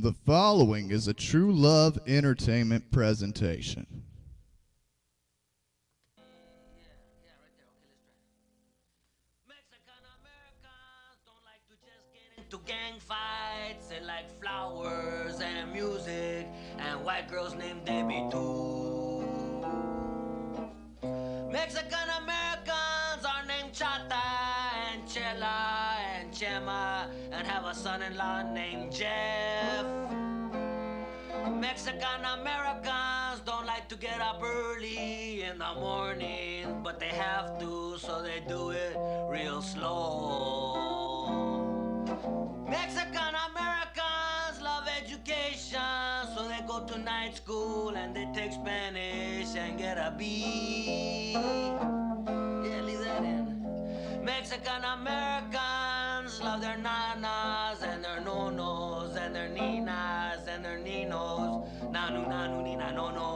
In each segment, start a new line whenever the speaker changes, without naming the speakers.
The following is a True Love Entertainment presentation.
Mexican Americans don't like to just get into gang fights. They like flowers and music and white girls named Debbie too. Mexican Americans are named Chata and Chela and Chema and have a son-in-law named Jeff. Mexican Americans don't like to get up early in the morning, but they have to, so they do it real slow. Mexican Americans love education, so they go to night school and they take Spanish and get a B. Yeah, leave that in. Mexican Americans love their nanas and their nonos and their ninas and their ninos. Nanu, nanu, nina, no, no.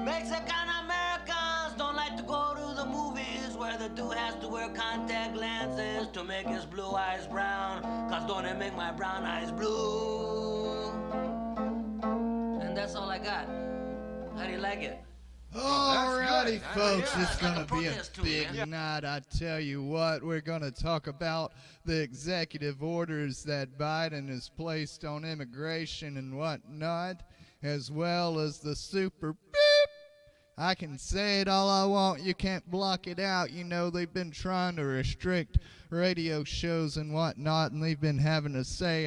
Mexican Americans don't like to go to the movies where the dude has to wear contact lenses to make his blue eyes brown. Cause don't it make my brown eyes blue? And that's all I got. How do you like it?
Alrighty, folks,
Yeah,
it's
like
gonna
a
be a
protest too,
big
man.
night. I tell you what, we're gonna talk about the executive orders that Biden has placed on immigration and whatnot, as well as the super beep. I can say it all I want. You can't block it out. You know, they've been trying to restrict radio shows and whatnot, and they've been having to say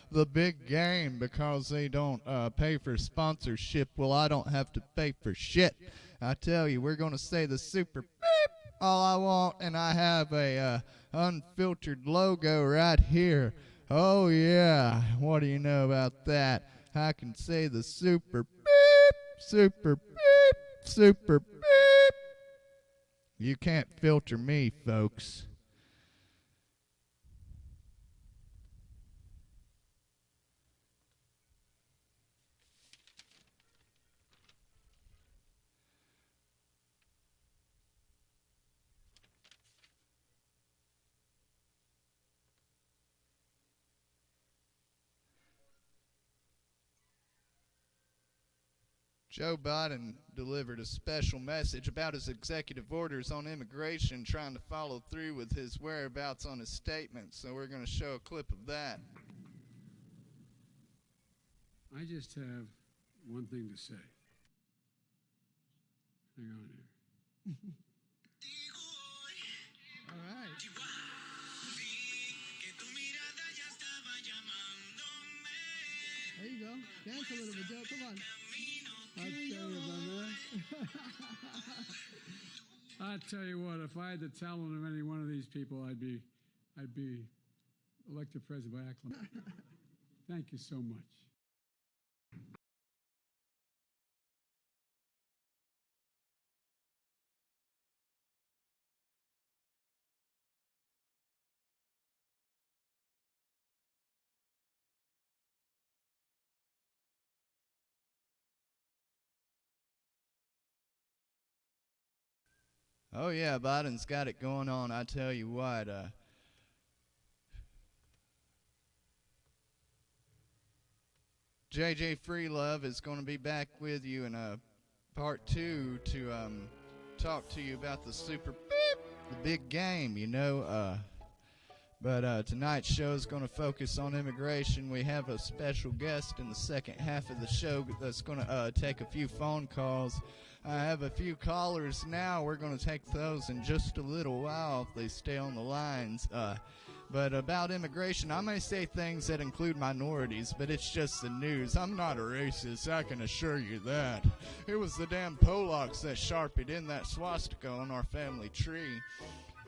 the big game because they don't pay for sponsorship. Well, I don't have to pay for shit. I tell you, we're going to say the super beep all I want, and I have a unfiltered logo right here. Oh, yeah. What do you know about that? I can say the super beep, super beep, super beep. You can't filter me, folks. Joe Biden delivered a special message about his executive orders on immigration, trying to follow through with his whereabouts on his statement. So we're going to show a clip of that.
I just have one thing to say. Hang on here.
All right. There you go. Dance a little bit, Joe. Come on.
I'll tell you, my man. I tell you what, if I had the talent of any one of these people, I'd be elected president by acclamation. Thank you so much.
Oh, yeah, Biden's got it going on. I tell you what. JJ Freelove is going to be back with you in part 2 to talk to you about the super beep, the big game, you know. But tonight's show is going to focus on immigration. We have a special guest in the second half of the show that's going to take a few phone calls. I have a few callers now. We're going to take those in just a little while if they stay on the lines. But about immigration, I may say things that include minorities, but it's just the news. I'm not a racist, I can assure you that. It was the damn Polacks that sharpied in that swastika on our family tree.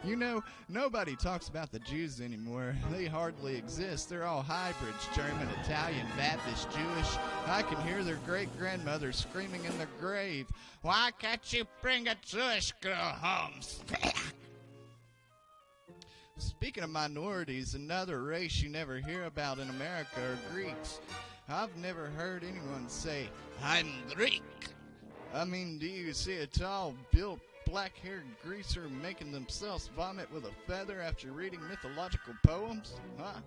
You know, nobody talks about the Jews anymore. They hardly exist. They're all hybrids, German, Italian, Baptist, Jewish. I can hear their great-grandmother screaming in their grave, "Why can't you bring a Jewish girl home?" Speaking of minorities, another race you never hear about in America are Greeks. I've never heard anyone say, "I'm Greek." I mean, do you see a tall, built, black-haired greaser making themselves vomit with a feather after reading mythological poems? Huh?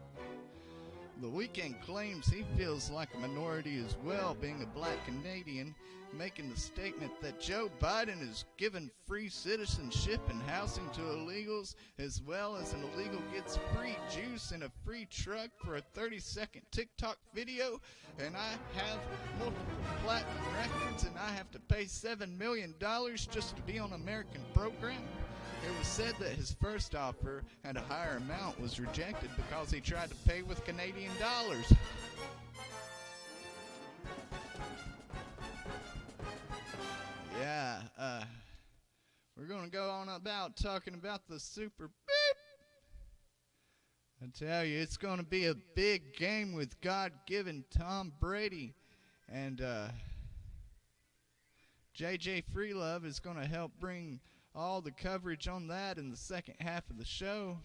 The Weeknd claims he feels like a minority as well, being a black Canadian, making the statement that Joe Biden is giving free citizenship and housing to illegals, as well as an illegal gets free juice and a free truck for a 30-second TikTok video, and I have multiple platinum records and I have to pay $7 million just to be on an American program. It was said that his first offer at a higher amount was rejected because he tried to pay with Canadian dollars. Yeah, we're going to go on about talking about the Super Beep. I tell you, it's going to be a big game with God-given Tom Brady. And JJ Freelove is going to help bring all the coverage on that in the second half of the show.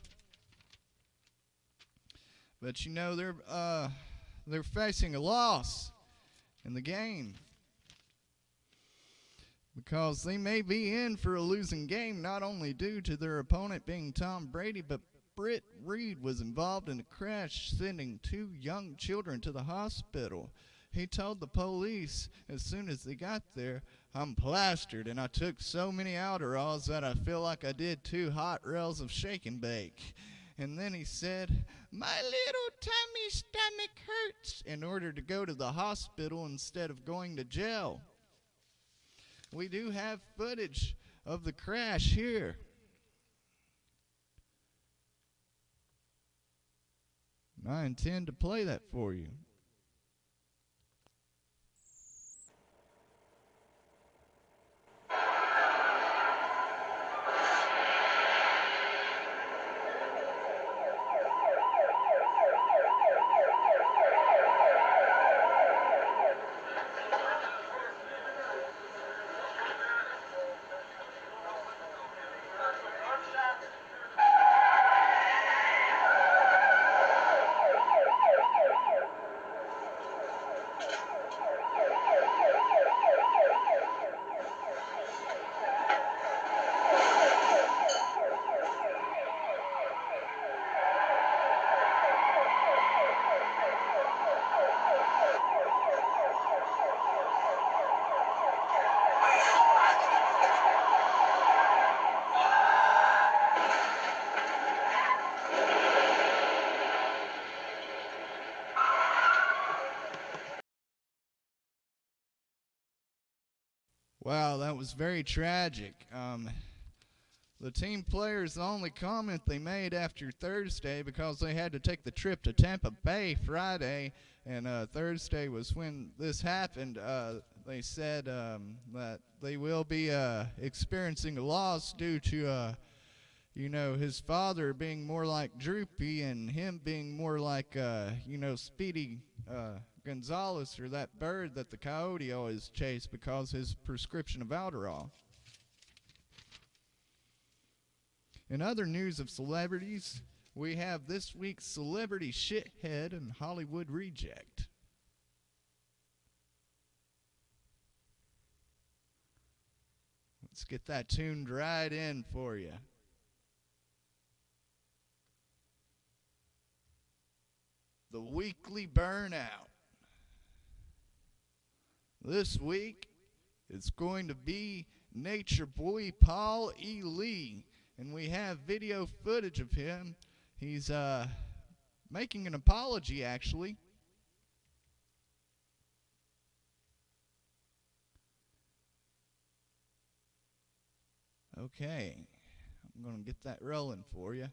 But you know, they're facing a loss in the game, because they may be in for a losing game, not only due to their opponent being Tom Brady, but Britt Reed was involved in a crash, sending 2 young children to the hospital. He told the police as soon as they got there, "I'm plastered and I took so many Adderalls that I feel like I did 2 hot rails of shake and bake." And then he said, "My little tummy stomach hurts," in order to go to the hospital instead of going to jail. We do have footage of the crash here. And I intend to play that for you. Wow, that was very tragic. The team players, the only comment they made after Thursday, because they had to take the trip to Tampa Bay Friday, and Thursday was when this happened, they said that they will be experiencing a loss due to, his father being more like Droopy and him being more like, Speedy Gonzalez, or that bird that the coyote always chased, because his prescription of Adderall. In other news of celebrities, we have this week's celebrity shithead and Hollywood reject. Let's get that tuned right in for you. The weekly burnout. This week, it's going to be Nature Boy Paul E. Lee, and we have video footage of him. He's making an apology, actually. Okay, I'm going to get that rolling for you.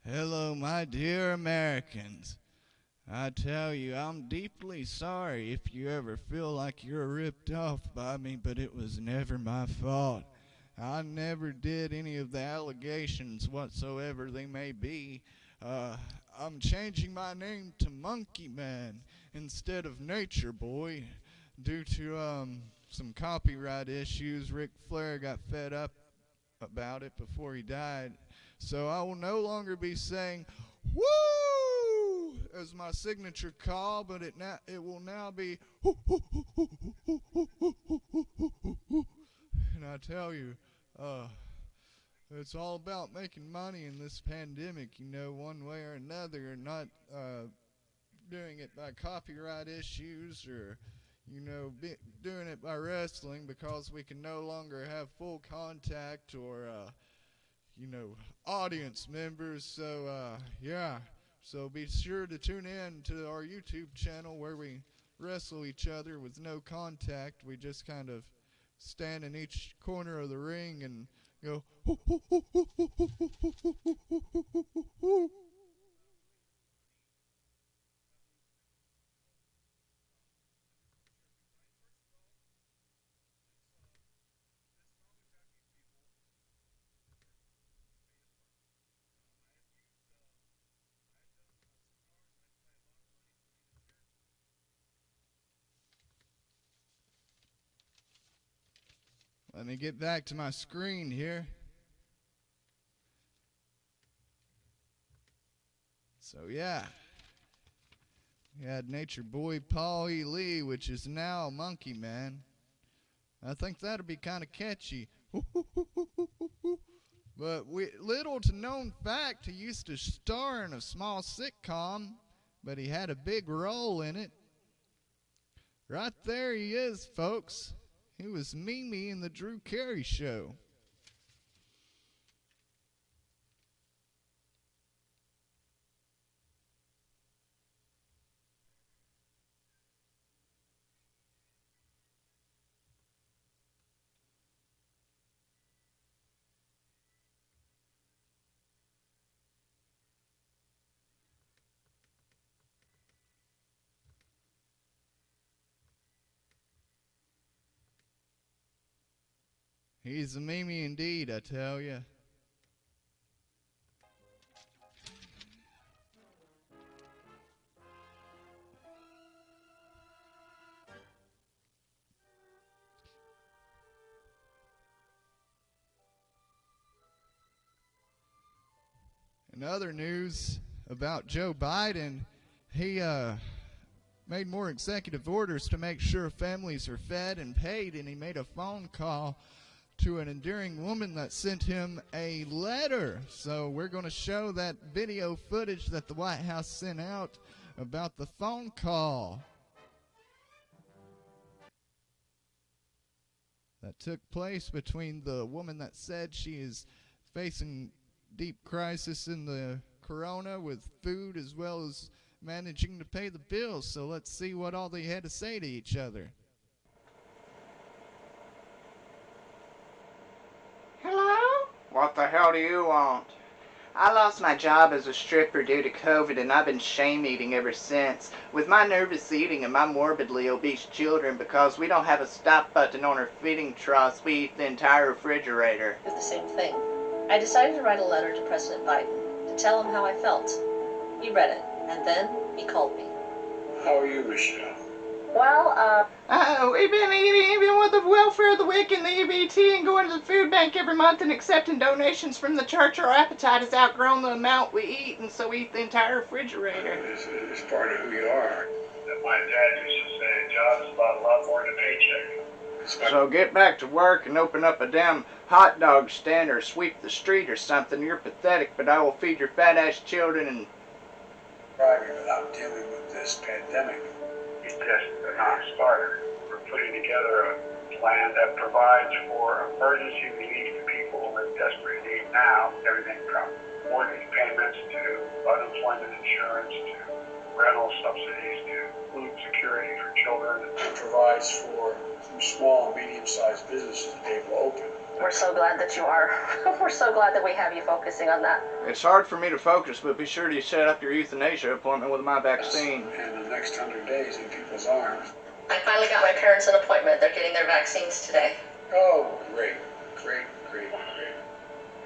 Hello, my dear Americans. I tell you, I'm deeply sorry if you ever feel like you're ripped off by me, but it was never my fault. I never did any of the allegations whatsoever they may be. I'm changing my name to Monkey Man instead of Nature Boy. due to some copyright issues, Ric Flair got fed up about it before he died. So I will no longer be saying "woo" as my signature call, but it will now be and I tell you, it's all about making money in this pandemic, you know, one way or another, and not doing it by copyright issues or, you know, doing it by wrestling, because we can no longer have full contact or, you know, audience members. So, yeah. So be sure to tune in to our YouTube channel where we wrestle each other with no contact. We just kind of stand in each corner of the ring and go, let me get back to my screen here. So, yeah. We had Nature Boy Paul E. Lee, which is now Monkey Man. I think that'll be kind of catchy. But little to known fact, he used to star in a small sitcom, but he had a big role in it. Right there he is, folks. He was Mimi in the Drew Carey Show. He's a Mimi indeed, I tell you. In other news about Joe Biden, he made more executive orders to make sure families are fed and paid, and he made a phone call to an endearing woman that sent him a letter. So we're going to show that video footage that the White House sent out about the phone call that took place between the woman that said she is facing deep crisis in the corona with food as well as managing to pay the bills. So let's see what all they had to say to each other.
Hello? What the hell do you want? I lost my job as a stripper due to COVID, and I've been shame eating ever since, with my nervous eating and my morbidly obese children. Because we don't have a stop button on our feeding troughs, we eat the entire refrigerator.
Do the same thing. I decided to write a letter to President Biden to tell him how I felt. He read it, and then he called me.
How are you, Michelle?
Well,
We've been eating even with the welfare of the weak and the EBT and going to the food bank every month and accepting donations from the church. Our appetite has outgrown the amount we eat, and so we eat the entire refrigerator.
It's part of who you are. My dad used to say a job is about a lot more than a paycheck.
So get back to work and open up a damn hot dog stand or sweep the street or something. You're pathetic, but I will feed your fat-ass children and...
Thriving without dealing with this pandemic. It's just a non-starter. We're putting together a plan that provides for emergency relief to people in desperate need now. Everything from mortgage payments to unemployment insurance to rental subsidies to food security for children. It provides for some small and medium-sized businesses to be able to open.
we're so glad that you are. We're so glad that we have you focusing on that.
It's hard for me to focus, but be sure to set up your euthanasia appointment with my vaccine.
And the next 100 days in people's arms.
I finally got my parents an appointment. They're getting their vaccines today.
Oh, great.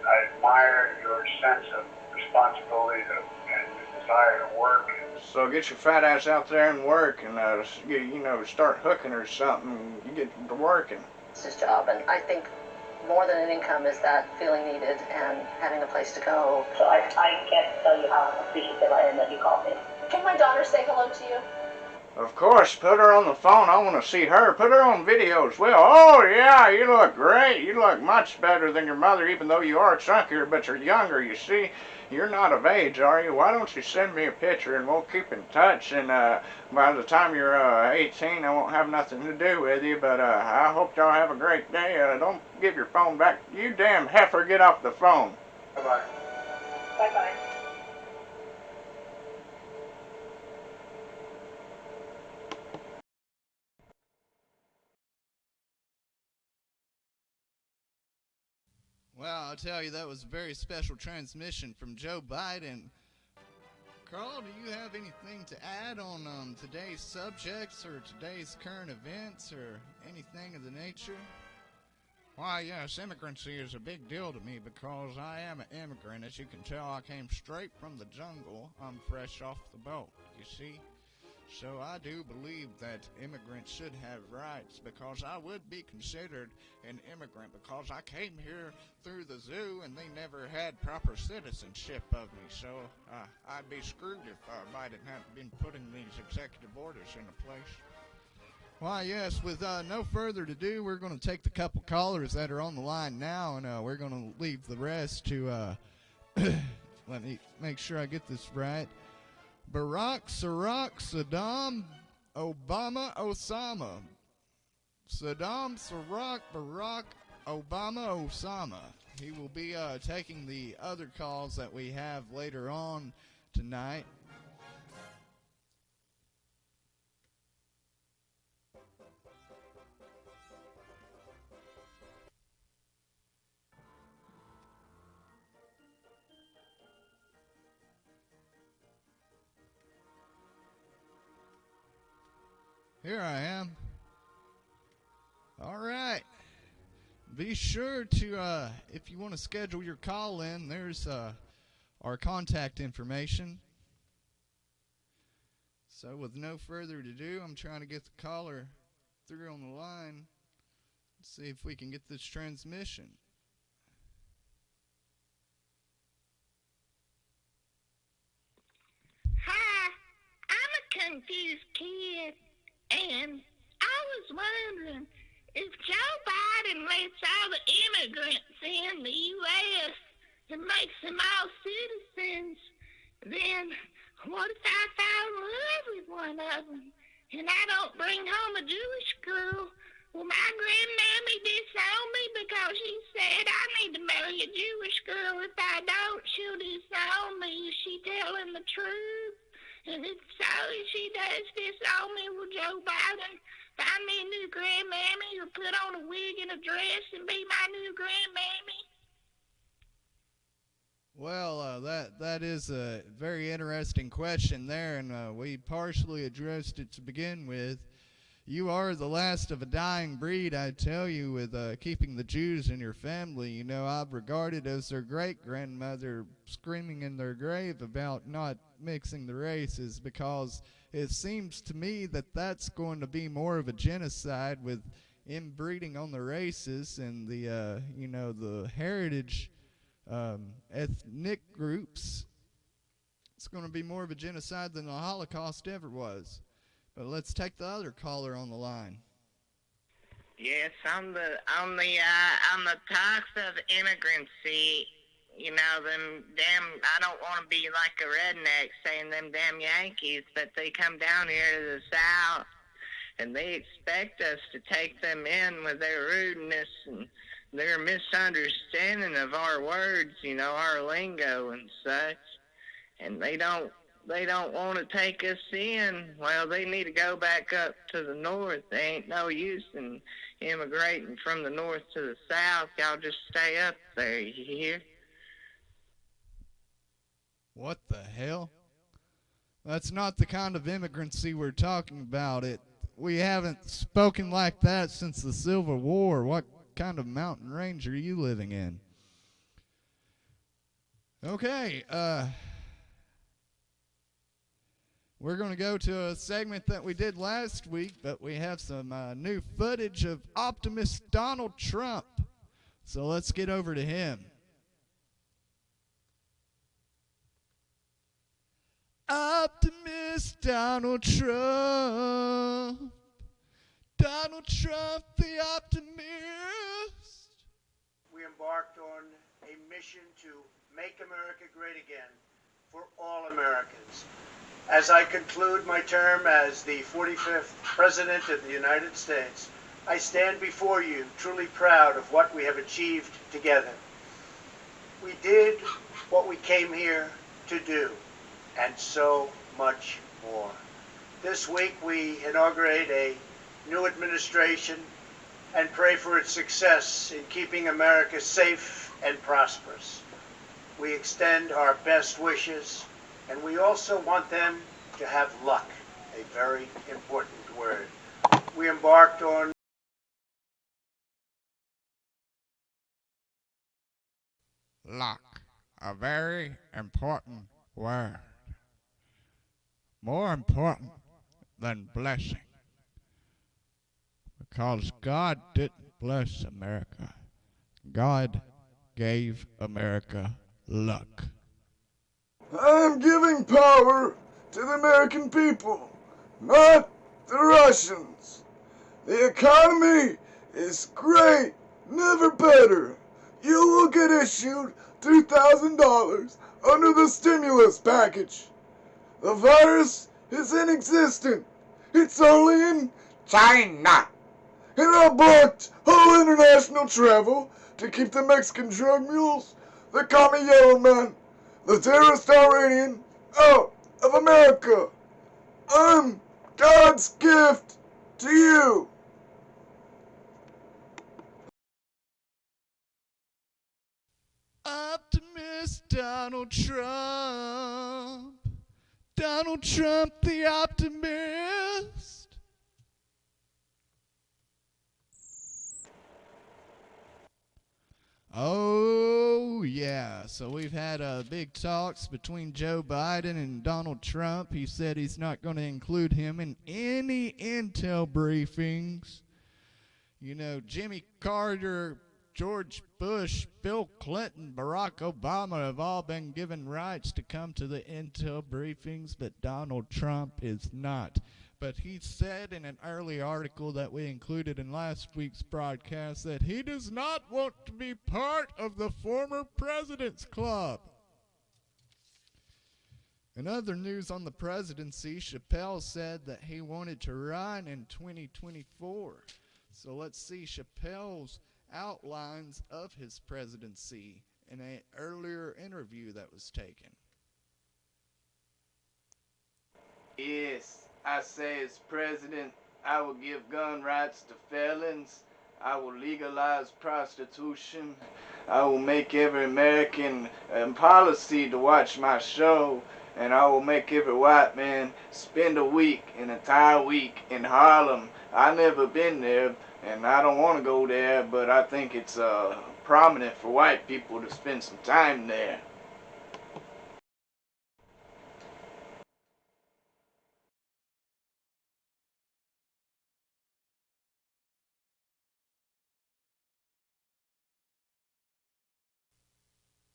I admire your sense of responsibility and tired of work.
So get your fat ass out there and work, and start hooking or something. You get to working.
It's his job, and I think more than an income is that feeling needed and having a place to go.
So I can't tell you how appreciative I am that you called me.
Can my daughter say hello to you?
Of course, put her on the phone. I want to see her. Put her on video as well. Oh, yeah, you look great. You look much better than your mother, even though you are chunkier, but you're younger, you see. You're not of age, are you? Why don't you send me a picture and we'll keep in touch, and by the time you're 18, I won't have nothing to do with you, but I hope y'all have a great day. Don't give your phone back. You damn heifer, get off the phone.
Bye-bye.
Bye-bye.
Well, I'll tell you, that was a very special transmission from Joe Biden. Carl, do you have anything to add on today's subjects or today's current events or anything of the nature? Why, yes, immigrancy is a big deal to me because I am an immigrant. As you can tell, I came straight from the jungle. I'm fresh off the boat, you see? So I do believe that immigrants should have rights because I would be considered an immigrant because I came here through the zoo and they never had proper citizenship of me. So I'd be screwed if Biden hadn't been putting these executive orders into place. Why, yes, with no further ado, we're going to take the couple callers that are on the line now, and we're going to leave the rest to, let me make sure I get this right. Barack, Saddam, Obama, Osama. Saddam, Barack, Obama, Osama. He will be taking the other calls that we have later on tonight. Here I am. All right. Be sure to, if you want to schedule your call in, there's our contact information. So with no further ado, I'm trying to get the caller through on the line. Let's see if we can get this transmission.
Hi, I'm a confused kid. And I was wondering, if Joe Biden lets all the immigrants in the U.S. and makes them all citizens, then what if I fall in love with one of them and I don't bring home a Jewish girl? Will my grandmammy disown me because she said I need to marry a Jewish girl? If I don't, she'll disown me. Is she telling the truth? And if so, if she does disown me, will Joe Biden find me a new grandmammy or put on a wig and a dress and be my new grandmammy?
Well, that is a very interesting question there, and we partially addressed it to begin with. You are the last of a dying breed, I tell you, with keeping the Jews in your family. You know, I've regarded as their great-grandmother screaming in their grave about not mixing the races because it seems to me that that's going to be more of a genocide with inbreeding on the races and the, the heritage ethnic groups. It's going to be more of a genocide than the Holocaust ever was. But let's take the other caller on the line.
Yes, on the talks of immigrancy, you know, them damn, I don't want to be like a redneck saying them damn Yankees, but they come down here to the South and they expect us to take them in with their rudeness and their misunderstanding of our words, you know, our lingo and such. And they don't want to take us in. Well, they need to go back up to the north. There ain't no use in immigrating from the north to the south. Y'all just stay up there, you hear?
What the hell? That's not the kind of immigrancy we're talking about. We haven't spoken like that since the Civil War. What kind of mountain range are you living in? Okay, We're going to go to a segment that we did last week, but we have some new footage of optimist Donald Trump. So let's get over to him. Optimist Donald Trump. Donald Trump, the optimist.
We embarked on a mission to make America great again for all Americans. As I conclude my term as the 45th President of the United States, I stand before you truly proud of what we have achieved together. We did what we came here to do, and so much more. This week we inaugurate a new administration and pray for its success in keeping America safe and prosperous. We extend our best wishes, and we also want them to have luck, a very important word. We embarked on
Luck, a very important word. More important than blessing. Because God didn't bless America. God gave America luck.
I'm giving power to the American people, not the Russians. The economy is great, never better. You will get issued $2,000 under the stimulus package. The virus is inexistent. It's only in China. And I blocked all international travel to keep the Mexican drug mules, the commie yellow man, the terrorist Iranian out of America. I'm God's gift to you.
Optimist Donald Trump. Donald Trump, the optimist. Oh, yeah. So we've had big talks between Joe Biden and Donald Trump. He said he's not going to include him in any intel briefings. You know, Jimmy Carter, George Bush, Bill Clinton, Barack Obama have all been given rights to come to the intel briefings, but Donald Trump is not. But he said in an early article that we included in last week's broadcast that he does not want to be part of the former president's club. In other news on the presidency, Chappelle said that he wanted to run in 2024. So let's see Chappelle's outlines of his presidency in an earlier interview that was taken.
Yes, I say as president, I will give gun rights to felons. I will legalize prostitution. I will make every American policy to watch my show. And I will make every white man spend an entire week in Harlem. I've never been there, and I don't want to go there, but I think it's prominent for white people to spend some time there.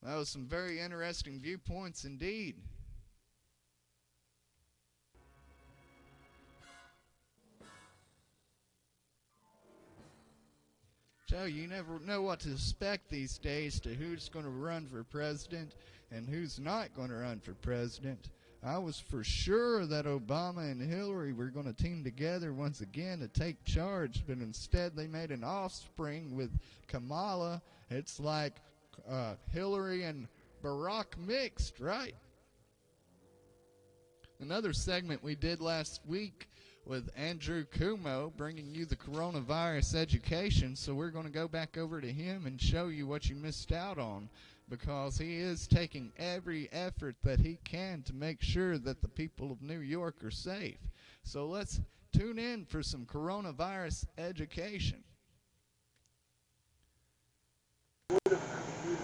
That was some very interesting viewpoints indeed. So you never know what to expect these days to who's going to run for president and who's not going to run for president. I was for sure that Obama and Hillary were going to team together once again to take charge, but instead they made an offspring with Kamala. It's like Hillary and Barack mixed, right? Another segment we did last week with Andrew Cuomo bringing you the coronavirus education, so we're going to go back over to him and show you what you missed out on, because he is taking every effort that he can to make sure that the people of New York are safe. So let's tune in for some coronavirus education.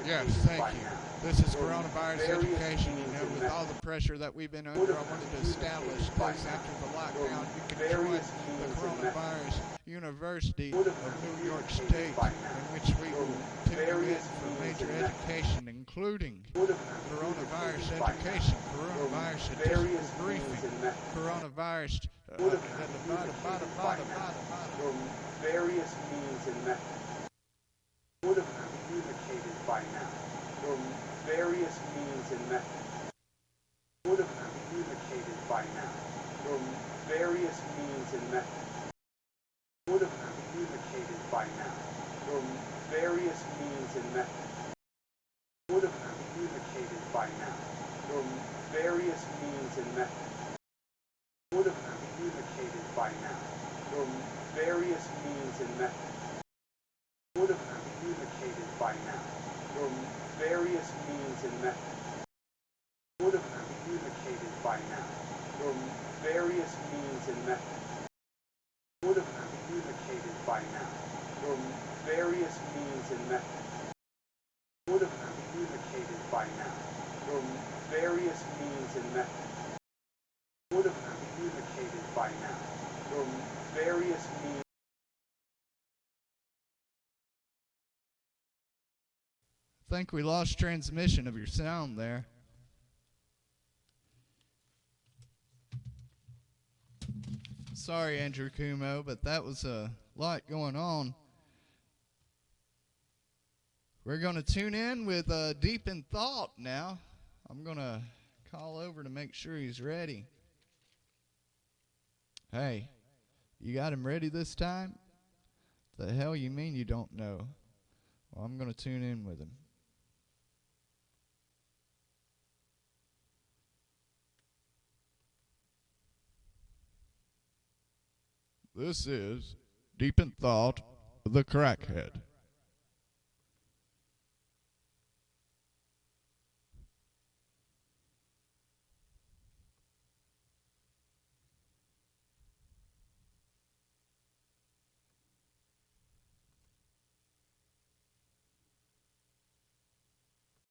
Yes, thank you. This is coronavirus education, you know, with all the pressure that we've been under. I wanted to establish this after the lockdown. You can join the Coronavirus University of New York State, in which we will tune you in for major education, including coronavirus education, coronavirus statistical briefing, coronavirus,
various means and methods would have communicated by now. Your various means and methods would have communicated by now. Your various means and methods would have communicated by now. Your various means and methods would have communicated by now. Your various means and methods would have communicated by now. Your various means and methods would have communicated by now. Your various means and methods would have communicated by now. Your various means and methods would have communicated by now. Your various means and methods would have communicated by now. Your various means and methods would have communicated by now. Your various means.
I think we lost transmission of your sound there. Sorry, Andrew Kumo, but that was a lot going on. We're going to tune in with Deep in Thought now. I'm going to call over to make sure he's ready. Hey, you got him ready this time? The hell you mean you don't know? Well, I'm going to tune in with him. This is Deep in Thought, the Crackhead.